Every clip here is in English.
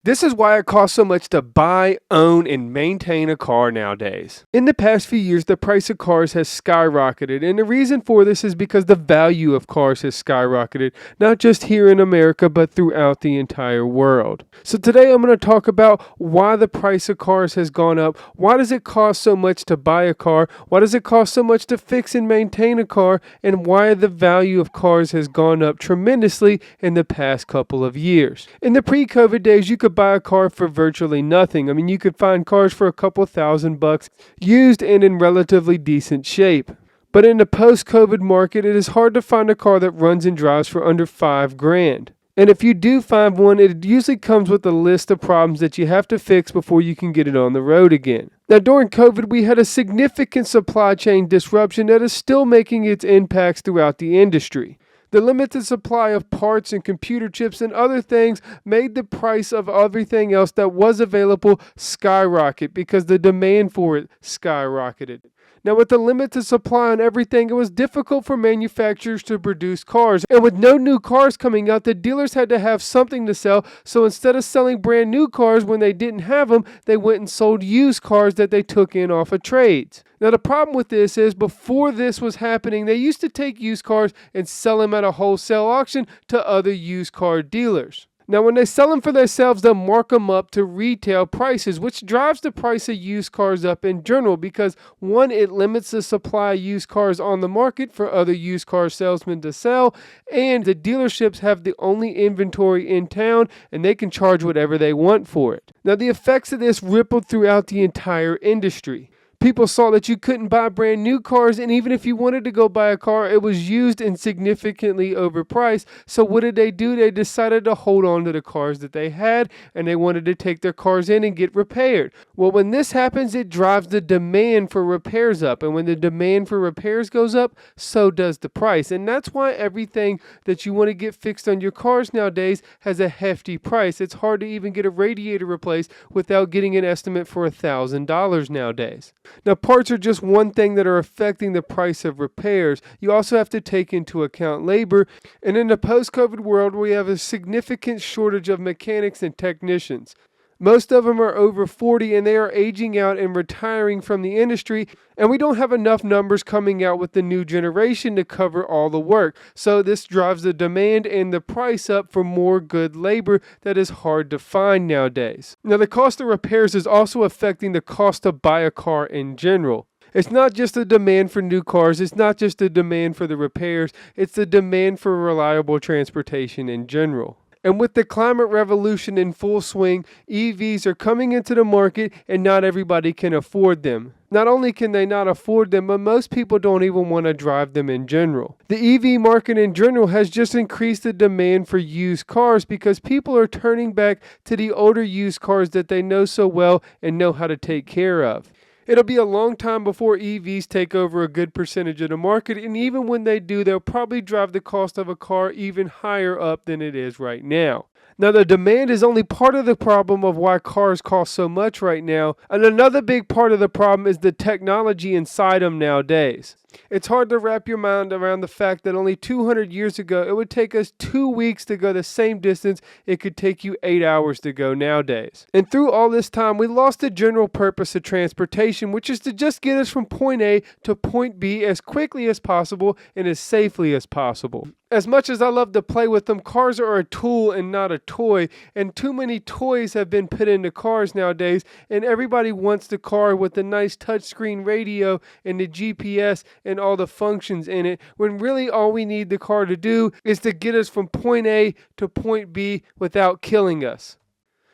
This is why it costs so much to buy, own, and maintain a car nowadays. In the past few years, the price of cars has skyrocketed, and the reason for this is because the value of cars has skyrocketed, not just here in America, but throughout the entire world. So today I'm going to talk about why the price of cars has gone up, why does it cost so much to buy a car, why does it cost so much to fix and maintain a car, and why the value of cars has gone up tremendously in the past couple of years. In the pre-COVID days, you could buy a car for virtually nothing. I mean, you could find cars for a couple $1,000 used and in relatively decent shape. But in the post-COVID market, it is hard to find a car that runs and drives for under $5,000. And if you do find one, it usually comes with a list of problems that you have to fix before you can get it on the road again. Now, during COVID, we had a significant supply chain disruption that is still making its impacts throughout the industry. The limited supply of parts and computer chips and other things made the price of everything else that was available skyrocket because the demand for it skyrocketed. Now, with the limited supply on everything, it was difficult for manufacturers to produce cars. And with no new cars coming out, the dealers had to have something to sell. So instead of selling brand new cars when they didn't have them, they went and sold used cars that they took in off of trades. Now, the problem with this is before this was happening, they used to take used cars and sell them at a wholesale auction to other used car dealers. Now, when they sell them for themselves, they'll mark them up to retail prices, which drives the price of used cars up in general because, one, it limits the supply of used cars on the market for other used car salesmen to sell, and the dealerships have the only inventory in town, and they can charge whatever they want for it. Now, the effects of this rippled throughout the entire industry. People saw that you couldn't buy brand new cars, and even if you wanted to go buy a car, it was used and significantly overpriced. So what did they do? They decided to hold on to the cars that they had, and they wanted to take their cars in and get repaired. Well, when this happens, it drives the demand for repairs up, and when the demand for repairs goes up, so does the price. And that's why everything that you want to get fixed on your cars nowadays has a hefty price. It's hard to even get a radiator replaced without getting an estimate for $1,000 nowadays. Now, parts are just one thing that are affecting the price of repairs. You also have to take into account labor. And in the post-COVID world, we have a significant shortage of mechanics and technicians. Most of them are over 40 and they are aging out and retiring from the industry, and we don't have enough numbers coming out with the new generation to cover all the work. So this drives the demand and the price up for more good labor that is hard to find nowadays. Now, the cost of repairs is also affecting the cost to buy a car in general. It's not just the demand for new cars, it's not just the demand for the repairs, it's the demand for reliable transportation in general. And with the climate revolution in full swing, EVs are coming into the market and not everybody can afford them. Not only can they not afford them, but most people don't even want to drive them in general. The EV market in general has just increased the demand for used cars because people are turning back to the older used cars that they know so well and know how to take care of. It'll be a long time before EVs take over a good percentage of the market, and even when they do, they'll probably drive the cost of a car even higher up than it is right now. Now, the demand is only part of the problem of why cars cost so much right now, and another big part of the problem is the technology inside them nowadays. It's hard to wrap your mind around the fact that only 200 years ago, it would take us 2 weeks to go the same distance it could take you 8 hours to go nowadays. And through all this time, we lost the general purpose of transportation, which is to just get us from point A to point B as quickly as possible and as safely as possible. As much as I love to play with them, cars are a tool and not a toy, and too many toys have been put into cars nowadays, and everybody wants the car with the nice touchscreen radio and the GPS and all the functions in it, when really all we need the car to do is to get us from point A to point B without killing us.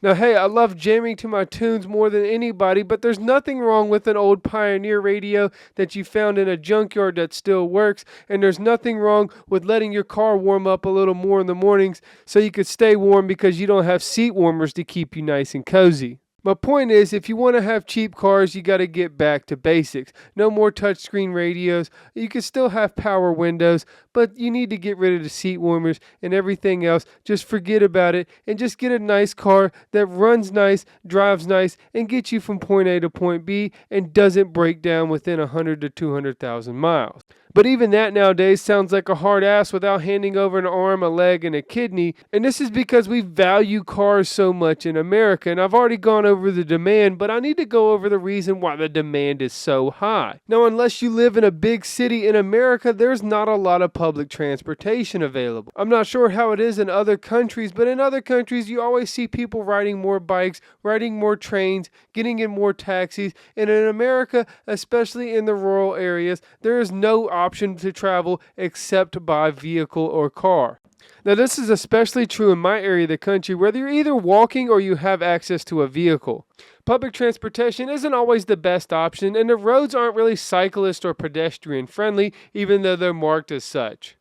Now, hey, I love jamming to my tunes more than anybody, but there's nothing wrong with an old Pioneer radio that you found in a junkyard that still works, and there's nothing wrong with letting your car warm up a little more in the mornings so you could stay warm because you don't have seat warmers to keep you nice and cozy. My point is, if you want to have cheap cars, you got to get back to basics. No more touchscreen radios. You can still have power windows, but you need to get rid of the seat warmers and everything else. Just forget about it and just get a nice car that runs nice, drives nice, and gets you from point A to point B and doesn't break down within 100 to 200,000 miles. But even that nowadays sounds like a hard ass without handing over an arm, a leg, and a kidney. And this is because we value cars so much in America. And I've already gone over the demand, but I need to go over the reason why the demand is so high. Now, unless you live in a big city in America, there's not a lot of public transportation available. I'm not sure how it is in other countries, but in other countries, you always see people riding more bikes, riding more trains, getting in more taxis. And in America, especially in the rural areas, there is no option to travel except by vehicle or car. Now, this is especially true in my area of the country, whether you're either walking or you have access to a vehicle. Public transportation isn't always the best option, and the roads aren't really cyclist or pedestrian friendly, even though they're marked as such.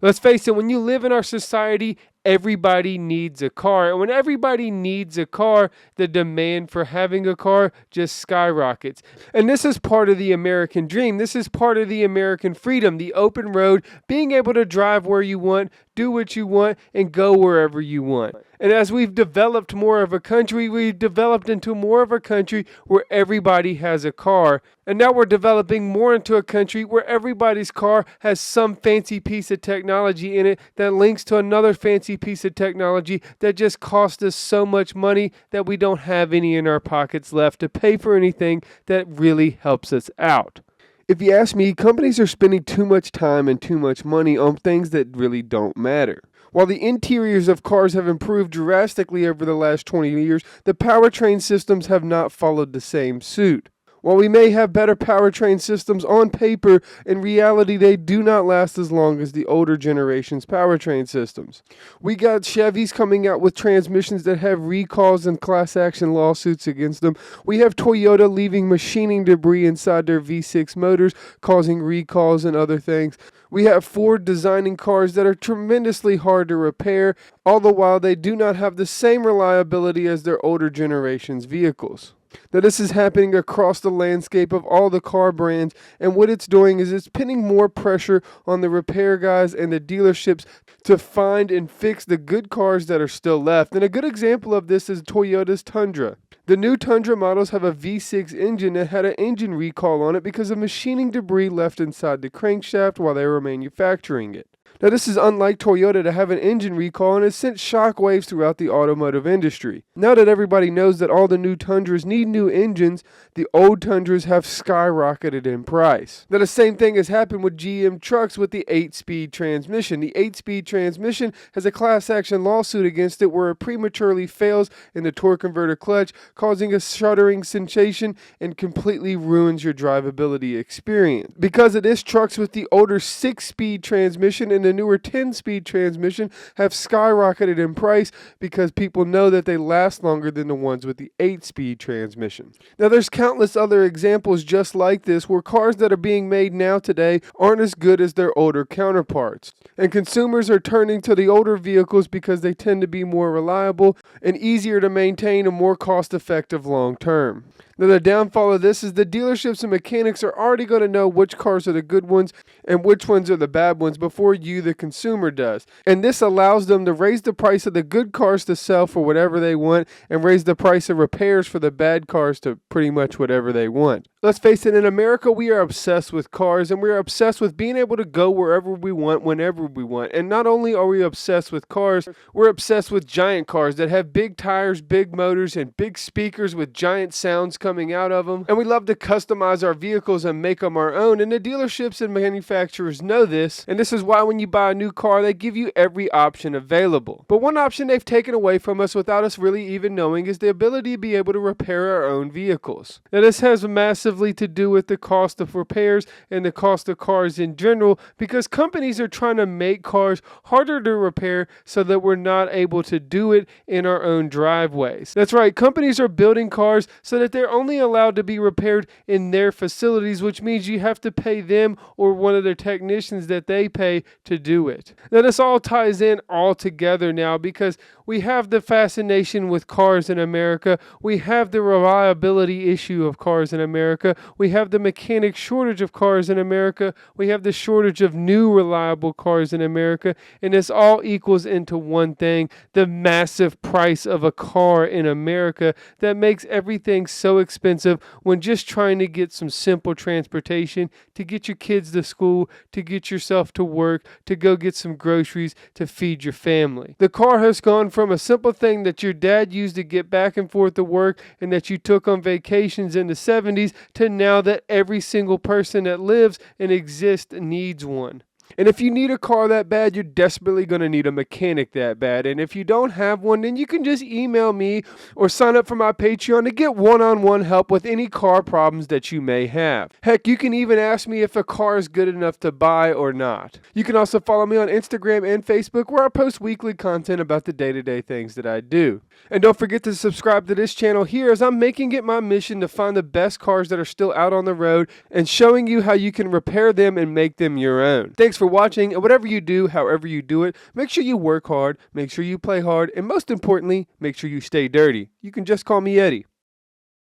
Let's face it, when you live in our society, everybody needs a car. And when everybody needs a car, the demand for having a car just skyrockets. And this is part of the American dream. This is part of the American freedom, the open road, being able to drive where you want, do what you want, and go wherever you want. And as we've developed more of a country, we've developed into more of a country where everybody has a car. And now we're developing more into a country where everybody's car has some fancy piece of technology in it that links to another fancy piece of technology that just costs us so much money that we don't have any in our pockets left to pay for anything that really helps us out. If you ask me, companies are spending too much time and too much money on things that really don't matter. While the interiors of cars have improved drastically over the last 20 years, the powertrain systems have not followed the same suit. While we may have better powertrain systems on paper, in reality they do not last as long as the older generation's powertrain systems. We got Chevys coming out with transmissions that have recalls and class action lawsuits against them. We have Toyota leaving machining debris inside their V6 motors, causing recalls and other things. We have Ford designing cars that are tremendously hard to repair, all the while they do not have the same reliability as their older generation's vehicles. Now, this is happening across the landscape of all the car brands, and what it's doing is it's putting more pressure on the repair guys and the dealerships to find and fix the good cars that are still left. And a good example of this is Toyota's Tundra. The new Tundra models have a V6 engine that had an engine recall on it because of machining debris left inside the crankshaft while they were manufacturing it. Now, this is unlike Toyota to have an engine recall, and has sent shockwaves throughout the automotive industry. Now that everybody knows that all the new Tundras need new engines, the old Tundras have skyrocketed in price. Now, the same thing has happened with GM trucks with the 8-speed transmission. The 8-speed transmission has a class action lawsuit against it where it prematurely fails in the torque converter clutch, causing a shuddering sensation and completely ruins your drivability experience. Because of this, trucks with the older 6-speed transmission and the newer 10-speed transmission have skyrocketed in price because people know that they last longer than the ones with the 8-speed transmission. Now, there's countless other examples just like this where cars that are being made now today aren't as good as their older counterparts. And consumers are turning to the older vehicles because they tend to be more reliable and easier to maintain and more cost-effective long term. Now, the downfall of this is the dealerships and mechanics are already going to know which cars are the good ones and which ones are the bad ones before you, the consumer, does. And this allows them to raise the price of the good cars to sell for whatever they want and raise the price of repairs for the bad cars to pretty much whatever they want. Let's face it, in America, we are obsessed with cars, and we are obsessed with being able to go wherever we want, whenever we want. And not only are we obsessed with cars, we're obsessed with giant cars that have big tires, big motors, and big speakers with giant sounds coming out of them. And we love to customize our vehicles and make them our own. And the dealerships and manufacturers know this. And this is why when you buy a new car, they give you every option available. But one option they've taken away from us without us really even knowing is the ability to be able to repair our own vehicles. Now, this has massively to do with the cost of repairs and the cost of cars in general, because companies are trying to make cars harder to repair so that we're not able to do it in our own driveways. That's right, companies are building cars so that they're only allowed to be repaired in their facilities, which means you have to pay them or one of their technicians that they pay to do it. Now, this all ties in all together now because we have the fascination with cars in America. We have the reliability issue of cars in America. We have the mechanic shortage of cars in America. We have the shortage of new reliable cars in America. And this all equals into one thing, the massive price of a car in America that makes everything so expensive when just trying to get some simple transportation to get your kids to school, to get yourself to work, to go get some groceries to feed your family. The car has gone from a simple thing that your dad used to get back and forth to work and that you took on vacations in the 70s to now that every single person that lives and exists needs one. And if you need a car that bad, you're desperately going to need a mechanic that bad. And if you don't have one, then you can just email me or sign up for my Patreon to get one-on-one help with any car problems that you may have. Heck, you can even ask me if a car is good enough to buy or not. You can also follow me on Instagram and Facebook, where I post weekly content about the day-to-day things that I do. And don't forget to subscribe to this channel here, as I'm making it my mission to find the best cars that are still out on the road and showing you how you can repair them and make them your own. Thanks for watching, and whatever you do, however you do it, make sure you work hard, make sure you play hard, and most importantly, make sure you stay dirty. You can just call me Eddie.